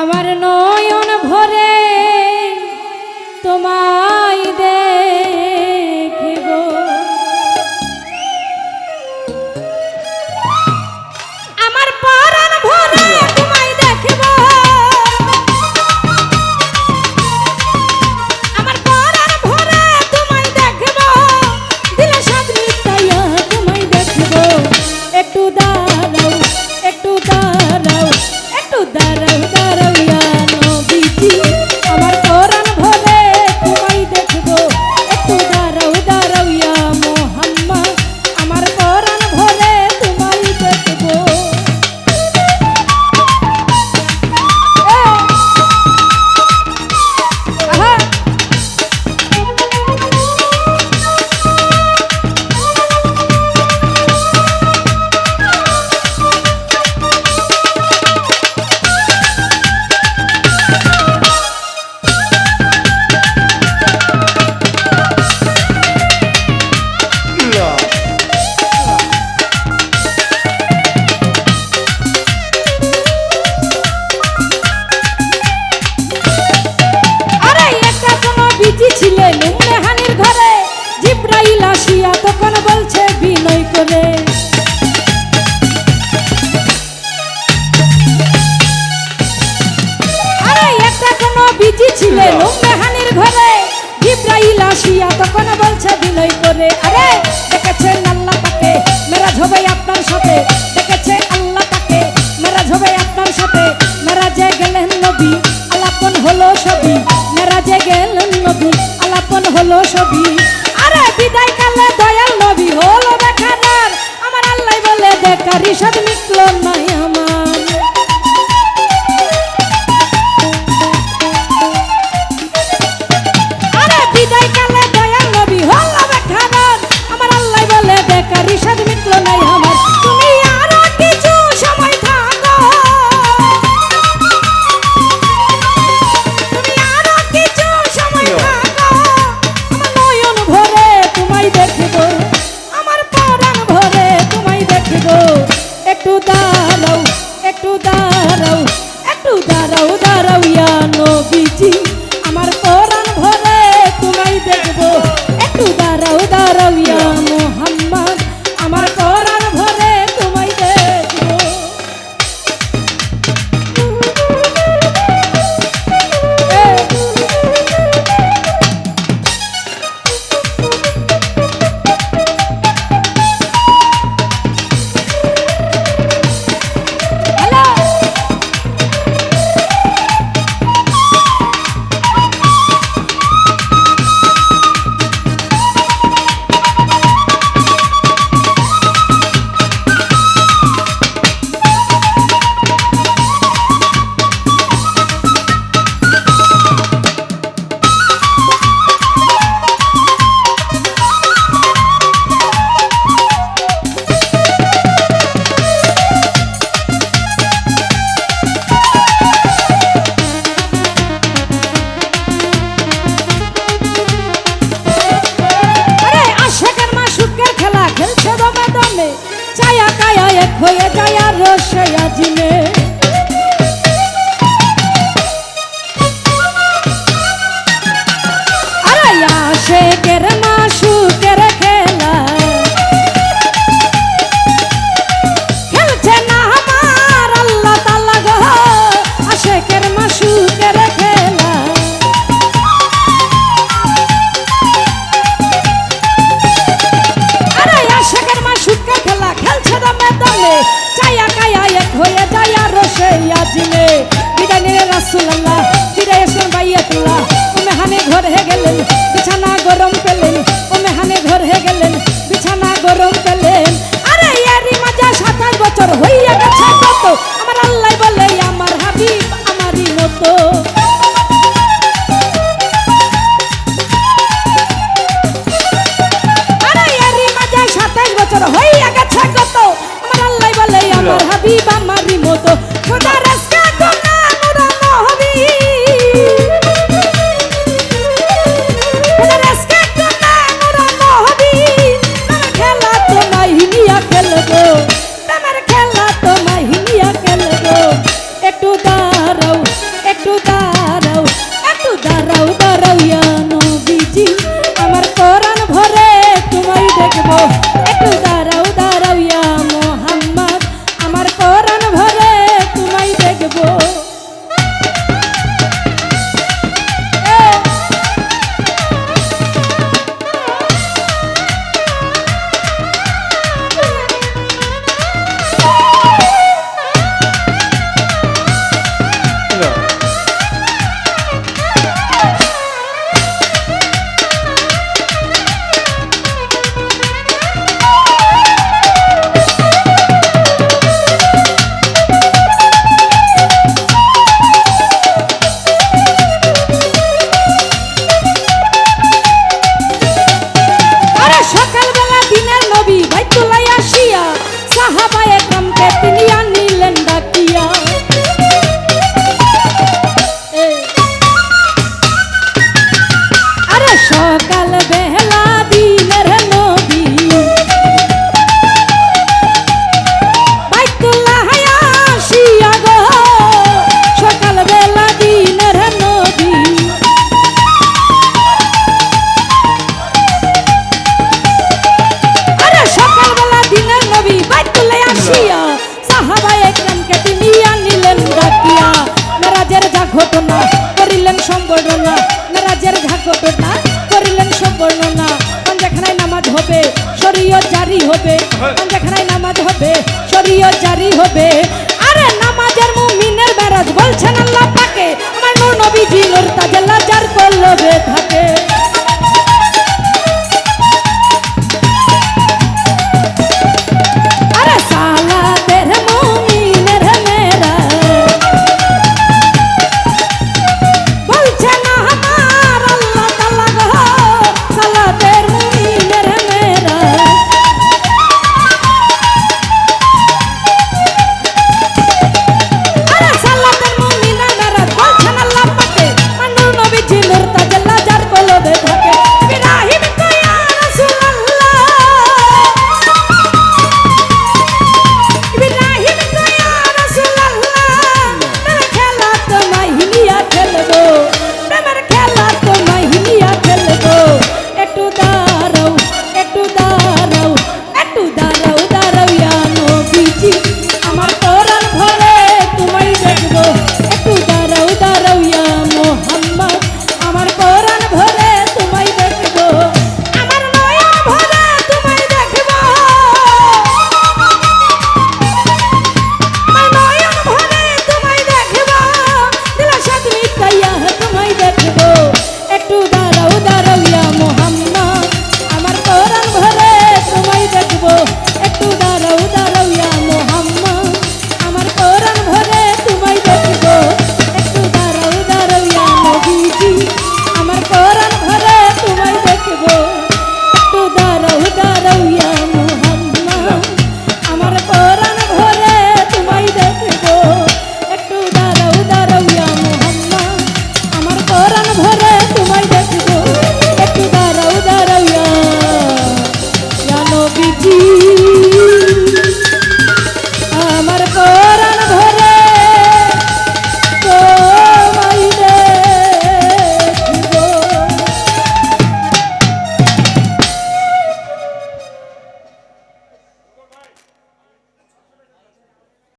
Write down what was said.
আমার নয়ন ভরে তোমায় দেখিব, আমার পরাণ ভরে তোমায় দেখিব, আমার পরাণ ভরে তোমায় দেখিব, দিলে সাত মিটাইয়া তোমায় দেখিব। একটু দাঁড়াও, একটু দাঁড়াও, একটু দাঁড়াও, দাঁড়াও ইয়া নবীজি, আমার পরাণ ভরে তোমায় দেখিব। একটু দাঁড়াও, দাঁড়াও ইয়া মুহাম্মদ, আমার পরাণ ভরে তোমায় দেখিব। ছিলেন উম্মেহানির ঘরে, জিব্রাইল আসিয়া তখন বলছে বিনয় করে, আরে একটা কোন বিজি ছিলেন উম্মেহানির ঘরে, জিব্রাইল আসিয়া তখন বলছে বিনয় করে, আরে দেখেছেন আল্লাহ পাকে মেরাজ হবে আপনার সাথে, দেখেছে আল্লাহ পাকে মেরাজ হবে আপনার সাথে, মেরাজে গেলেন নবী আলাপন হলো সবই, মেরাজে গেলেন নবী আলাপন হলো সবই, আরে বিদায় কালে দয়াল নবী হলো বেকার, আমার আল্লাহ বলে দেখার ইশাদ মিটল নাই আমার, আরে বিদায় কালে দয়াল নবী হলো বেকার, আমার আল্লাহ বলে দেখার ইশাদ মিটল নাই আমার, তুমি আরো কিছু সময় থাকো, তুমি আরো কিছু সময় থাকো, আমার নয়ন ভরে তোমায় দেখিব, আমার পরাণ ভরে তোমায় দেখিব। একটু দাঁড়াও, একটু দাঁড়াও, একটু দাঁড়াও, দাঁড়াও ইয়া নবীজি, আমার পরাণ ভরে তোমায় দেখব। একটু দাঁড়াও, দাঁড়াও ইয়া মুহাম্মদ, আমার পরাণ ভরে তোমায় দেখব। ছায়া কায়া এক হয়ে যায় আর রসয়া জিনে, আরে আশেকের মাশুকের খেলা খেলছে না আমার আল্লাহ তাআলা গো, আশেকের মাশুকের খেলা, আরে আশেকের মাশুকের খেলা খেলছে দমে দমে, ছায়া কায়া এক হয়ে যায় আর রসয়া জিনে। বিদায় নিয়ে রাসূলুল্লাহ ফিরে এসেছেন বাইয়াতুল্লাহ, উম্মেহানি ঘরে গেলেন বিছানা গরম পেলেন, উম্মেহানি ঘরে গেলেন বিছানা গরম পেলেন, আরে এরই মাঝে 27 বছর হইয়া গেছে কত, আমার আল্লাহ বলে আমার হাবিব আমারই মতো, আরে এরই মাঝে 27 বছর হইয়া গেছে কত, আমার আল্লাহ বলে আমার হাবিব আমারই মতো, খোদা রাস্তা কোনা নুরা নবী, খোদা রাস্তা কোনা নুরা নবী, তোমার খেলা তো মাহিনিয়া খেলবো, তোমার খেলা তো মাহিনিয়া খেলবো। একটু দাঁড়াও, ঘটনা করিলেন সম্বর্ণনা, মেরাজের ঘটনা করিলেন সম্বর্ণনা। যেখানায় নামাজ হবে শরীয়ত জারি হবে, যেখানায় নামাজ হবে শরীয়ত জারি হবে। আরে নামাজের মুমিনের মেরাজ বলছেন আল্লাহ পাকে, আমার নূর নবীজি নূর তাজাল্লা যার কলবে থাকে। আরে সালাতের মুমিনের মেরাজ বলছেন আমার আল্লাহ তাআলা গো, সালাতের মুমিনের মেরাজ। আরে সালাতের মুমিনের মেরাজ বলছেন আল্লাহ পাকে, আমার নূর নবীজি নূর তাজাল্লা যার কলবে থাকে। ইব্রাহিম কো ইয়া রাসূলুল্লাহ, ইব্রাহিম কো ইয়া রাসূলুল্লাহ, প্রেমের খেলা তোমায় হিলিয়া খেলবো, প্রেমের খেলা তোমায় হিলিয়া খেলবো। একটু দাঁড়াও, একটু দাঁড়াও, একটু দাঁড়াও, দাঁড়াও ইয়া নবীজি, আমার কোরআন ভরে তোমায় দেখবো। একটু দাঁড়াও, দাঁড়াও ইয়া মুহাম্মদ, আমার কোরআন ভরে তোমায় দেখবো। আমার নয়ন ভরে তোমায় দেখবো, আমার নয়ন ভরে তোমায় দেখবো, দিলের সাথে মিটাইয়া তোমায় দেখবো। একটু দাঁড়াও, দাঁড়াও ইয়া মুহাম্মদ, আমার কোরআন ভরে তোমায় দেখবো। একটু দাঁড়াও, দাঁড়াও ইয়া মুহাম্মদ, আমার কোরআন ভরে তোমায় দেখবো। একটু দাঁড়াও, দাঁড়াও ইয়া নবীজি, আমার কোরআন ভরে তোমায় দেখবো। একটু দাঁড়াও, দাঁড়াও ইয়া মুহাম্মদ, আমার কোরআন ভরে তোমায় দেখবো। একটু দাঁড়াও, দাঁড়াও ইয়া মুহাম্মদ, আমার কোরআন ভরে তোমায় দেখবো। একটু দাঁড়াও, দাঁড়াও ইয়া নবীজি।